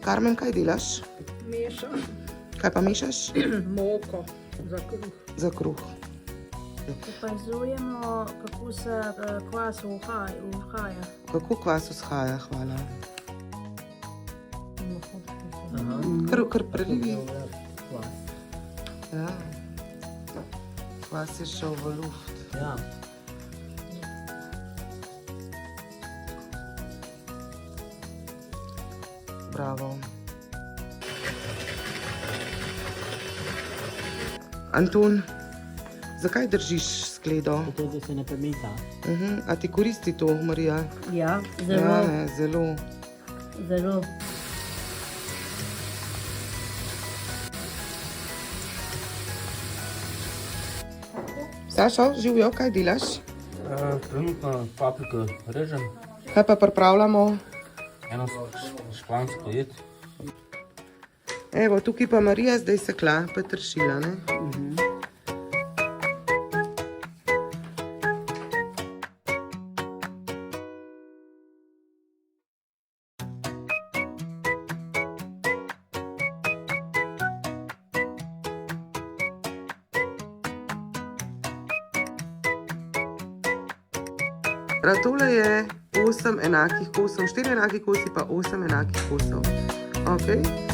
Karmen, kaj delaš? Mešam Kaj pa mešaš? moko za kruh. Za kruh. Opazujemo, kako se kvas uhaja. Kako kvas vzhaja, hvala. Kar prelivi. Ja. Kvas je šel v luft. Ja. Bravo. Anton, zakaj držiš skledo? Zato, da se ne premika. A ti koristi to, Marija? Ja, Ja, ne, zelo. zelo. Sašo, živijo, kaj delaš? Trenutno papriko režem, Kaj pa pripravljamo? eno špansko jed. Evo, tukaj pa Marija zdaj sekla peteršilja, ne? Tole je 8 enakih kosov, 4 enaki kosi pa 8 enakih kosov. Ok.